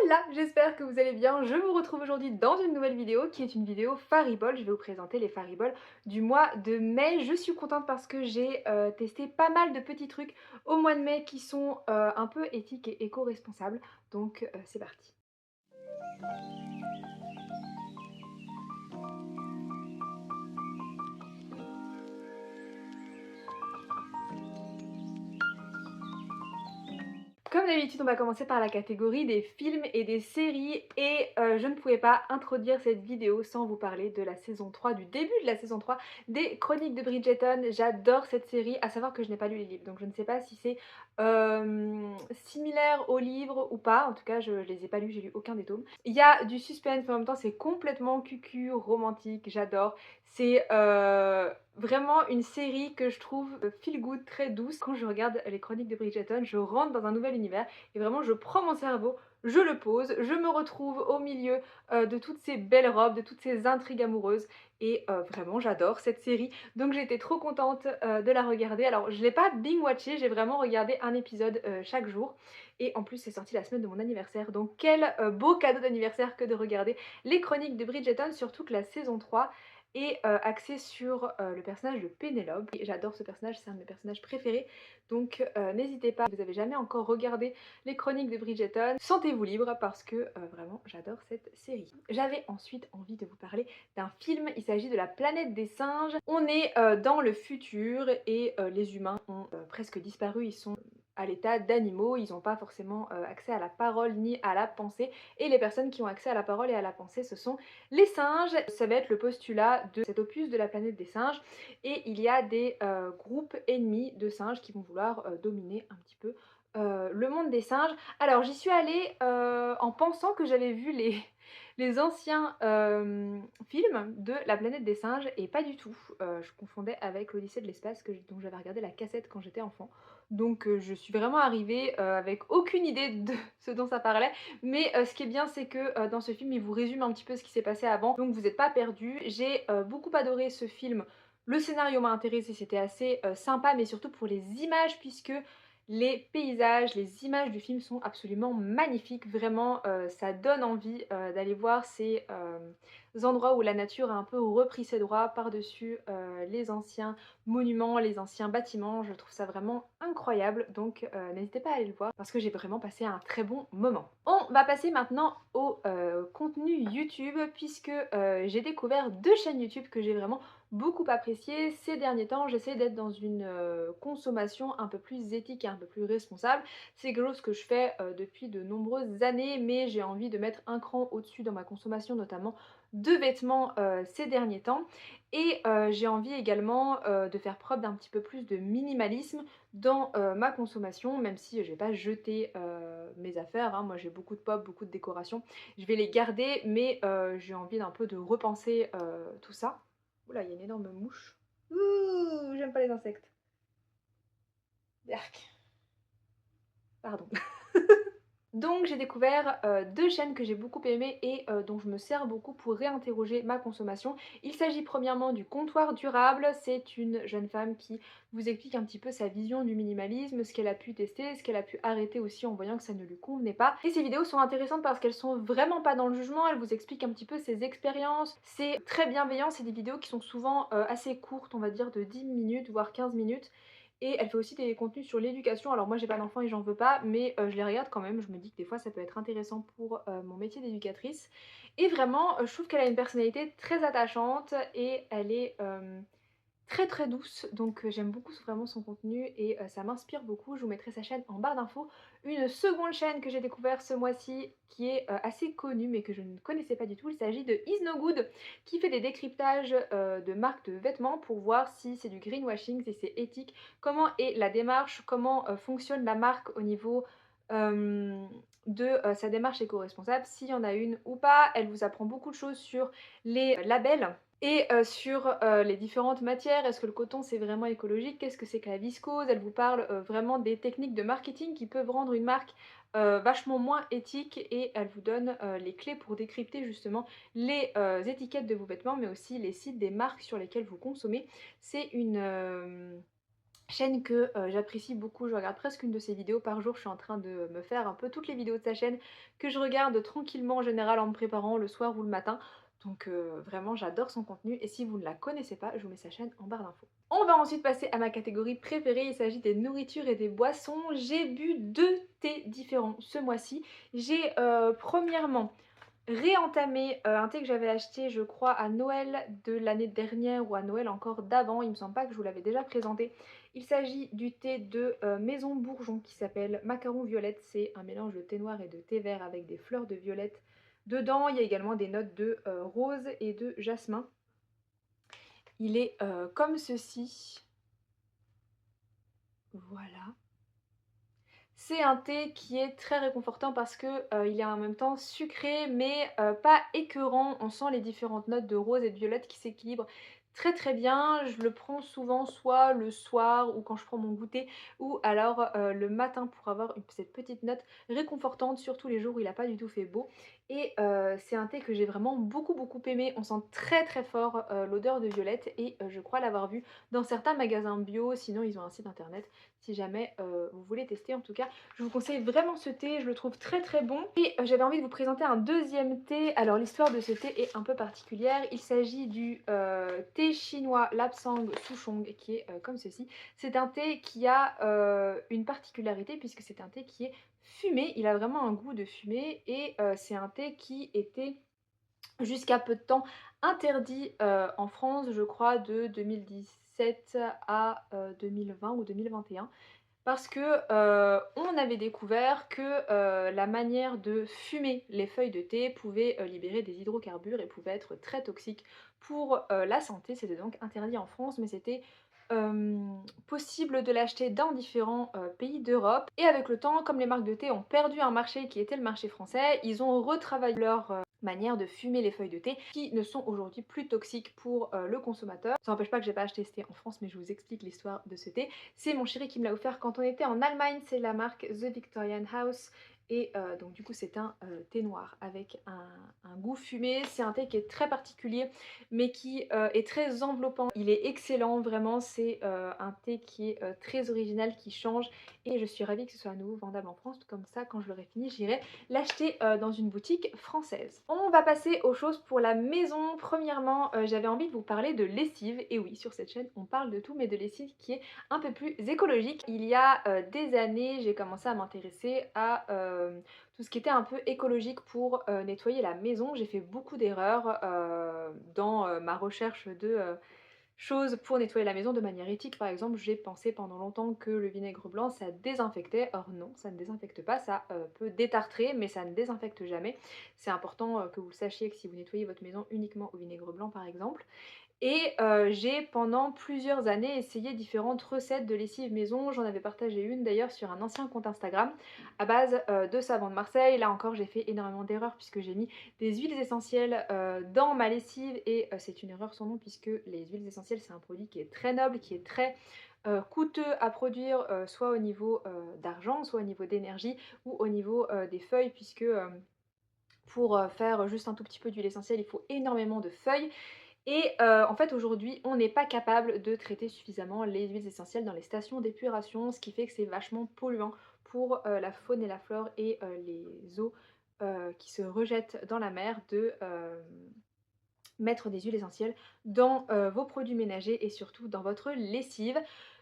Voilà, j'espère que vous allez bien. Je vous retrouve aujourd'hui dans une nouvelle vidéo qui est une vidéo Fariboles. Je vais vous présenter les Fariboles du mois de mai. Je suis contente parce que j'ai testé pas mal de petits trucs au mois de mai qui sont un peu éthiques et éco-responsables. Donc c'est parti. Comme d'habitude, on va commencer par la catégorie des films et des séries et je ne pouvais pas introduire cette vidéo sans vous parler de la saison 3, du début de la saison 3 des Chroniques de Bridgerton. J'adore cette série, à savoir que je n'ai pas lu les livres, donc je ne sais pas si c'est similaire aux livres ou pas. En tout cas, je les ai pas lus, j'ai lu aucun des tomes. Il y a du suspense, mais en même temps c'est complètement cucu, romantique, j'adore. C'est vraiment une série que je trouve feel good, très douce. Quand je regarde les Chroniques de Bridgerton, je rentre dans un nouvel univers et vraiment je prends mon cerveau, je le pose, je me retrouve au milieu de toutes ces belles robes, de toutes ces intrigues amoureuses et vraiment j'adore cette série. Donc j'ai été trop contente de la regarder. Alors je l'ai pas binge-watché, j'ai vraiment regardé un épisode chaque jour et en plus c'est sorti la semaine de mon anniversaire. Donc quel beau cadeau d'anniversaire que de regarder les Chroniques de Bridgerton, surtout que la saison 3 est axée sur le personnage de Pénélope. J'adore ce personnage, c'est un de mes personnages préférés. Donc n'hésitez pas, si vous n'avez jamais encore regardé les Chroniques de Bridgerton, sentez-vous libre parce que vraiment j'adore cette série. J'avais ensuite envie de vous parler d'un film, il s'agit de La Planète des Singes. On est dans le futur et les humains ont presque disparu, ils sont à l'état d'animaux, ils n'ont pas forcément accès à la parole ni à la pensée, et les personnes qui ont accès à la parole et à la pensée ce sont les singes. Ça va être le postulat de cet opus de La Planète des Singes, et il y a des groupes ennemis de singes qui vont vouloir dominer un petit peu le monde des singes. Alors j'y suis allée en pensant que j'avais vu les anciens films de La Planète des Singes et pas du tout. Je confondais avec l'Odyssée de l'espace dont j'avais regardé la cassette quand j'étais enfant. Donc je suis vraiment arrivée avec aucune idée de ce dont ça parlait. Mais ce qui est bien, c'est que dans ce film, il vous résume un petit peu ce qui s'est passé avant. Donc vous n'êtes pas perdu. J'ai beaucoup adoré ce film. Le scénario m'a intéressée, c'était assez sympa, mais surtout pour les images, puisque les paysages, les images du film sont absolument magnifiques. Vraiment, ça donne envie d'aller voir ces endroits où la nature a un peu repris ses droits par-dessus les anciens monuments, les anciens bâtiments. Je trouve ça vraiment incroyable. Donc n'hésitez pas à aller le voir parce que j'ai vraiment passé un très bon moment. On va passer maintenant au contenu YouTube puisque j'ai découvert deux chaînes YouTube que j'ai vraiment beaucoup apprécié ces derniers temps. J'essaie d'être dans une consommation un peu plus éthique et un peu plus responsable. C'est quelque chose que je fais depuis de nombreuses années, mais j'ai envie de mettre un cran au-dessus dans ma consommation, notamment de vêtements ces derniers temps. Et j'ai envie également de faire preuve d'un petit peu plus de minimalisme dans ma consommation, même si je vais pas jeter mes affaires, hein. Moi j'ai beaucoup de pop, beaucoup de décorations, je vais les garder, mais j'ai envie d'un peu de repenser tout ça. Oula, il y a une énorme mouche. Ouh, j'aime pas les insectes. Berk. Pardon. Donc j'ai découvert deux chaînes que j'ai beaucoup aimées et dont je me sers beaucoup pour réinterroger ma consommation. Il s'agit premièrement du Comptoir Durable. C'est une jeune femme qui vous explique un petit peu sa vision du minimalisme, ce qu'elle a pu tester, ce qu'elle a pu arrêter aussi en voyant que ça ne lui convenait pas. Et ces vidéos sont intéressantes parce qu'elles sont vraiment pas dans le jugement, elle vous explique un petit peu ses expériences. C'est très bienveillant, c'est des vidéos qui sont souvent assez courtes, on va dire de 10 minutes voire 15 minutes. Et elle fait aussi des contenus sur l'éducation. Alors moi j'ai pas d'enfant et j'en veux pas, mais je les regarde quand même. Je me dis que des fois ça peut être intéressant pour mon métier d'éducatrice. Et vraiment, je trouve qu'elle a une personnalité très attachante et elle est très douce, donc j'aime beaucoup vraiment son contenu et ça m'inspire beaucoup. Je vous mettrai sa chaîne en barre d'infos. Une seconde chaîne que j'ai découvert ce mois-ci qui est assez connue mais que je ne connaissais pas du tout, il s'agit de Is No Good qui fait des décryptages de marques de vêtements pour voir si c'est du greenwashing, si c'est éthique, comment est la démarche, comment fonctionne la marque au niveau de sa démarche éco-responsable, s'il y en a une ou pas. Elle vous apprend beaucoup de choses sur les labels et sur les différentes matières. Est-ce que le coton c'est vraiment écologique? Qu'est-ce que c'est que la viscose? Elle vous parle vraiment des techniques de marketing qui peuvent rendre une marque vachement moins éthique et elle vous donne les clés pour décrypter justement les étiquettes de vos vêtements mais aussi les sites des marques sur lesquelles vous consommez. C'est chaîne que j'apprécie beaucoup. Je regarde presque une de ses vidéos par jour. Je suis en train de me faire un peu toutes les vidéos de sa chaîne que je regarde tranquillement en général en me préparant le soir ou le matin. Donc vraiment j'adore son contenu et si vous ne la connaissez pas, je vous mets sa chaîne en barre d'infos. On va ensuite passer à ma catégorie préférée, il s'agit des nourritures et des boissons. J'ai bu 2 thés différents ce mois-ci. J'ai premièrement réentamer, un thé que j'avais acheté je crois à Noël de l'année dernière ou à Noël encore d'avant, il me semble pas que je vous l'avais déjà présenté. Il s'agit du thé de, Maison Bourgeon qui s'appelle Macaron Violette. C'est un mélange de thé noir et de thé vert avec des fleurs de violette dedans. Il y a également des notes de, rose et de jasmin. Il est, comme ceci. Voilà. C'est un thé qui est très réconfortant parce que, il est en même temps sucré mais, pas écœurant. On sent les différentes notes de rose et de violette qui s'équilibrent très, très bien. Je le prends souvent soit le soir ou quand je prends mon goûter ou alors, le matin pour avoir cette petite note réconfortante, surtout les jours où il a pas du tout fait beau et c'est un thé que j'ai vraiment beaucoup, beaucoup aimé. On sent très, très fort, l'odeur de violette et je crois l'avoir vu dans certains magasins bio, sinon ils ont un site internet si jamais, vous voulez tester. En tout cas, je vous conseille vraiment ce thé, je le trouve très très bon. Et j'avais envie de vous présenter un deuxième thé. Alors l'histoire de ce thé est un peu particulière. Il s'agit du thé chinois Lapsang Souchong qui est comme ceci. C'est un thé qui a une particularité puisque c'est un thé qui est fumé. Il a vraiment un goût de fumée et c'est un thé qui était jusqu'à peu de temps interdit en France, je crois, de 2017 à 2020 ou 2021 parce que, on avait découvert que, la manière de fumer les feuilles de thé pouvait, libérer des hydrocarbures et pouvait être très toxique pour, la santé. C'était donc interdit en France, mais c'était, possible de l'acheter dans différents, pays d'Europe et avec le temps, comme les marques de thé ont perdu un marché qui était le marché français, ils ont retravaillé leur, manière de fumer les feuilles de thé qui ne sont aujourd'hui plus toxiques pour, le consommateur. Ça n'empêche pas que j'ai pas acheté ce thé en France, mais je vous explique l'histoire de ce thé. C'est mon chéri qui me l'a offert quand on était en Allemagne, c'est la marque The Victorian House et donc du coup c'est un, thé noir avec un goût fumé. C'est un thé qui est très particulier mais qui, est très enveloppant. Il est excellent vraiment, c'est, un thé qui est, très original, qui change et je suis ravie que ce soit à nouveau vendable en France. Comme ça quand je l'aurai fini, j'irai l'acheter, dans une boutique française. On va passer aux choses pour la maison. Premièrement, j'avais envie de vous parler de lessive et oui, sur cette chaîne on parle de tout mais de lessive qui est un peu plus écologique. Il y a des années, j'ai commencé à m'intéresser à tout ce qui était un peu écologique pour nettoyer la maison. J'ai fait beaucoup d'erreurs dans ma recherche de choses pour nettoyer la maison de manière éthique. Par exemple, j'ai pensé pendant longtemps que le vinaigre blanc ça désinfectait. Or non, ça ne désinfecte pas, ça peut détartrer mais ça ne désinfecte jamais. C'est important que vous sachiez que si vous nettoyez votre maison uniquement au vinaigre blanc par exemple. Et j'ai pendant plusieurs années essayé différentes recettes de lessive maison. J'en avais partagé une d'ailleurs sur un ancien compte Instagram à base, de savon de Marseille. Là encore j'ai fait énormément d'erreurs puisque j'ai mis des huiles essentielles, dans ma lessive et c'est une erreur sans nom puisque les huiles essentielles c'est un produit qui est très noble, qui est très, coûteux à produire, soit au niveau, d'argent, soit au niveau d'énergie ou au niveau, des feuilles puisque, pour, faire juste un tout petit peu d'huile essentielle, il faut énormément de feuilles et en fait aujourd'hui on n'est pas capable de traiter suffisamment les huiles essentielles dans les stations d'épuration, ce qui fait que c'est vachement polluant pour, la faune et la flore et les eaux, qui se rejettent dans la mer de, mettre des huiles essentielles dans, vos produits ménagers et surtout dans votre lessive.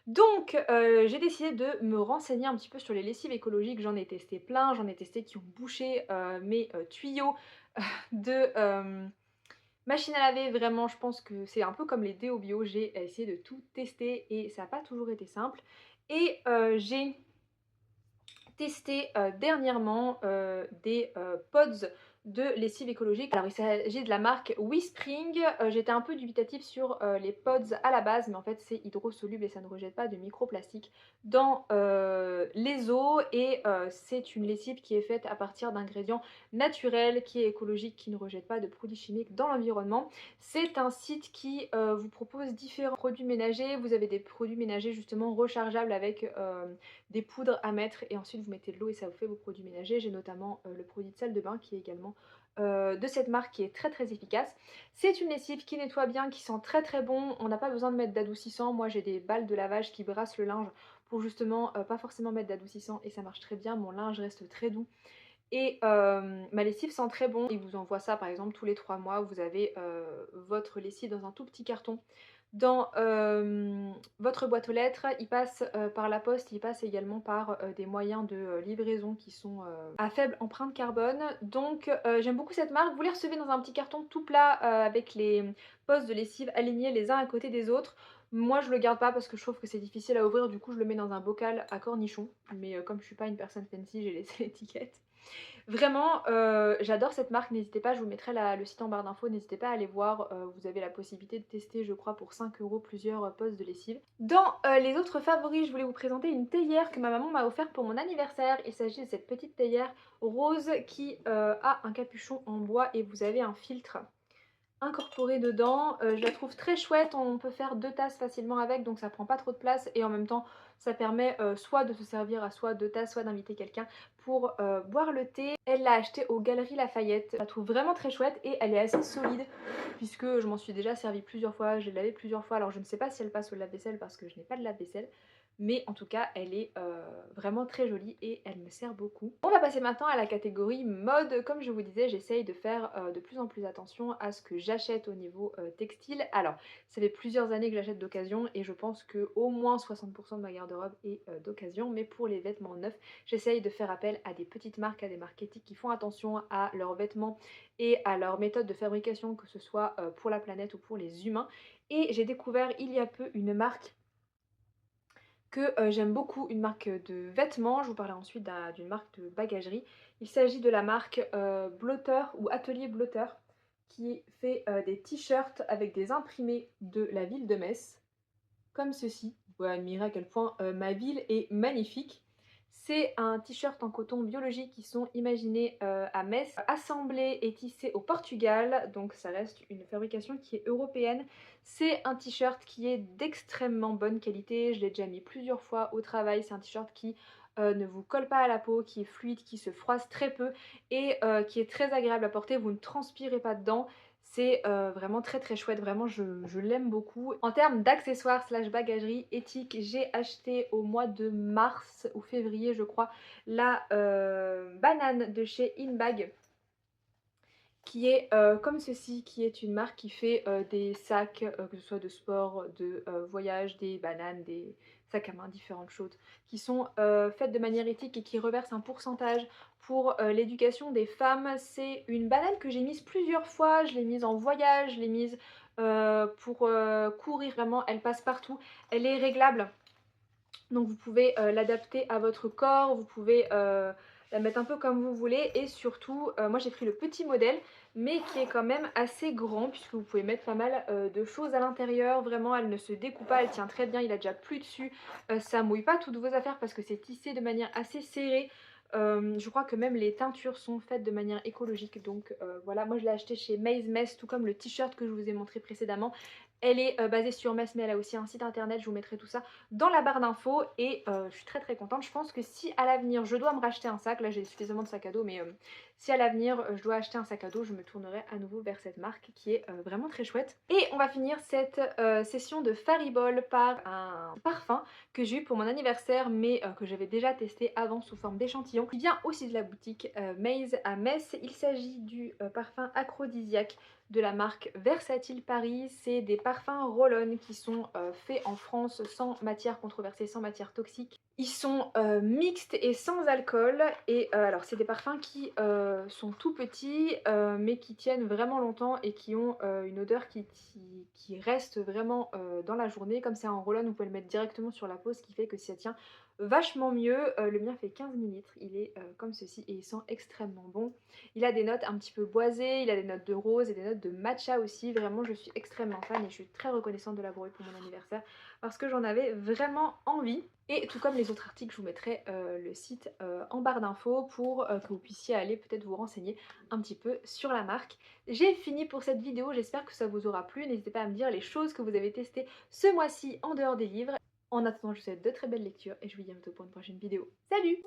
Donc j'ai décidé de me renseigner un petit peu sur les lessives écologiques. J'en ai testé plein, j'en ai testé qui ont bouché, mes, tuyaux de, machine à laver. Vraiment je pense que c'est un peu comme les déos bio, j'ai essayé de tout tester et ça a pas toujours été simple et j'ai testé, dernièrement, des, pods de lessive écologique. Alors il s'agit de la marque Whispring. J'étais un peu dubitative sur, les pods à la base, mais en fait c'est hydrosoluble et ça ne rejette pas de microplastiques dans, les eaux et c'est une lessive qui est faite à partir d'ingrédients naturels, qui est écologique, qui ne rejette pas de produits chimiques dans l'environnement. C'est un site qui, vous propose différents produits ménagers. Vous avez des produits ménagers justement rechargeables avec, des poudres à mettre et ensuite vous mettez de l'eau et ça vous fait vos produits ménagers. J'ai notamment le produit de salle de bain qui est également de cette marque qui est très très efficace. C'est une lessive qui nettoie bien, qui sent très très bon. On n'a pas besoin de mettre d'adoucissant. Moi j'ai des balles de lavage qui brassent le linge pour justement pas forcément mettre d'adoucissant et ça marche très bien. Mon linge reste très doux. Et ma lessive sent très bon. Ils vous envoient ça par exemple tous les 3 mois. Vous avez votre lessive dans un tout petit carton. Dans votre boîte aux lettres, il passe par la poste, il passe également par des moyens de livraison qui sont à faible empreinte carbone. Donc j'aime beaucoup cette marque. Vous les recevez dans un petit carton tout plat avec les postes de lessive alignés les uns à côté des autres. Moi je le garde pas parce que je trouve que c'est difficile à ouvrir, du coup je le mets dans un bocal à cornichons. Mais comme je suis pas une personne fancy, j'ai laissé l'étiquette. Vraiment, j'adore cette marque, n'hésitez pas, je vous mettrai le site en barre d'infos, n'hésitez pas à aller voir, vous avez la possibilité de tester je crois pour 5 € plusieurs postes de lessive. Dans les autres favoris, je voulais vous présenter une théière que ma maman m'a offert pour mon anniversaire. Il s'agit de cette petite théière rose qui a un capuchon en bois et vous avez un filtre incorporée dedans. Je la trouve très chouette, on peut faire 2 tasses facilement avec donc ça prend pas trop de place et en même temps ça permet soit de se servir à soit 2 tasses soit d'inviter quelqu'un pour boire le thé. Elle l'a acheté aux Galeries Lafayette, je la trouve vraiment très chouette et elle est assez solide puisque je m'en suis déjà servi plusieurs fois, je l'ai lavée plusieurs fois. Alors je ne sais pas si elle passe au lave-vaisselle parce que je n'ai pas de lave-vaisselle, mais en tout cas elle est vraiment très jolie et elle me sert beaucoup. On va passer maintenant à la catégorie mode. Comme je vous disais, j'essaye de faire de plus en plus attention à ce que j'achète au niveau textile. Alors ça fait plusieurs années que j'achète d'occasion et je pense que au moins 60% de ma garde-robe est d'occasion, mais pour les vêtements neufs j'essaye de faire appel à des petites marques, à des marques éthiques qui font attention à leurs vêtements et à leur méthode de fabrication, que ce soit pour la planète ou pour les humains. Et j'ai découvert il y a peu une marque que j'aime beaucoup, une marque de vêtements. Je vous parlerai ensuite d'une marque de bagagerie. Il s'agit de la marque Blotter ou Atelier Blotter qui fait des t-shirts avec des imprimés de la ville de Metz, comme ceci. Vous pouvez admirer à quel point ma ville est magnifique. C'est un t-shirt en coton biologique qui sont imaginés à Metz, assemblés et tissés au Portugal, donc ça reste une fabrication qui est européenne. C'est un t-shirt qui est d'extrêmement bonne qualité, je l'ai déjà mis plusieurs fois au travail. C'est un t-shirt qui ne vous colle pas à la peau, qui est fluide, qui se froisse très peu et qui est très agréable à porter, vous ne transpirez pas dedans. C'est vraiment très très chouette, vraiment je l'aime beaucoup. En termes d'accessoires slash bagagerie éthique, j'ai acheté au mois de mars ou février je crois la banane de chez Inbag qui est comme ceci, qui est une marque qui fait des sacs, que ce soit de sport, de voyage, des bananes, des sacs à main, différentes choses, qui sont faites de manière éthique et qui reversent un pourcentage pour l'éducation des femmes. C'est une banane que j'ai mise plusieurs fois, je l'ai mise en voyage, je l'ai mise pour courir, vraiment, elle passe partout, elle est réglable. Donc vous pouvez l'adapter à votre corps, vous pouvez la mettre un peu comme vous voulez et surtout, moi j'ai pris le petit modèle mais qui est quand même assez grand puisque vous pouvez mettre pas mal de choses à l'intérieur. Vraiment elle ne se découpe pas, elle tient très bien, il a déjà plu dessus, ça mouille pas toutes vos affaires parce que c'est tissé de manière assez serrée. Je crois que même les teintures sont faites de manière écologique donc voilà, moi je l'ai acheté chez Maze Mess tout comme le t-shirt que je vous ai montré précédemment. Elle est basée sur Metz mais elle a aussi un site internet, je vous mettrai tout ça dans la barre d'infos et je suis très très contente. Je pense que si à l'avenir je dois me racheter un sac, là j'ai suffisamment de sacs à dos, mais si à l'avenir je dois acheter un sac à dos, je me tournerai à nouveau vers cette marque qui est vraiment très chouette. Et on va finir cette session de Faribol par un parfum que j'ai eu pour mon anniversaire mais que j'avais déjà testé avant sous forme d'échantillon, qui vient aussi de la boutique Maze à Metz. Il s'agit du parfum aphrodisiaque de la marque Versatile Paris. C'est des parfums roll-on qui sont faits en France sans matière controversée, sans matière toxique. Ils sont mixtes et sans alcool et alors c'est des parfums qui sont tout petits mais qui tiennent vraiment longtemps et qui ont une odeur qui reste vraiment dans la journée. Comme c'est en roll-on, vous pouvez le mettre directement sur la peau, ce qui fait que ça tient vachement mieux. Le mien fait 15 ml, il est comme ceci et il sent extrêmement bon. Il a des notes un petit peu boisées, il a des notes de rose et des notes de matcha aussi. Vraiment je suis extrêmement fan et je suis très reconnaissante de l'avoir eu pour mon anniversaire parce que j'en avais vraiment envie. Et tout comme les autres articles, je vous mettrai le site en barre d'infos pour que vous puissiez aller peut-être vous renseigner un petit peu sur la marque. J'ai fini pour cette vidéo, j'espère que ça vous aura plu. N'hésitez pas à me dire les choses que vous avez testées ce mois-ci en dehors des livres. En attendant, je vous souhaite de très belles lectures et je vous dis à bientôt pour une prochaine vidéo. Salut!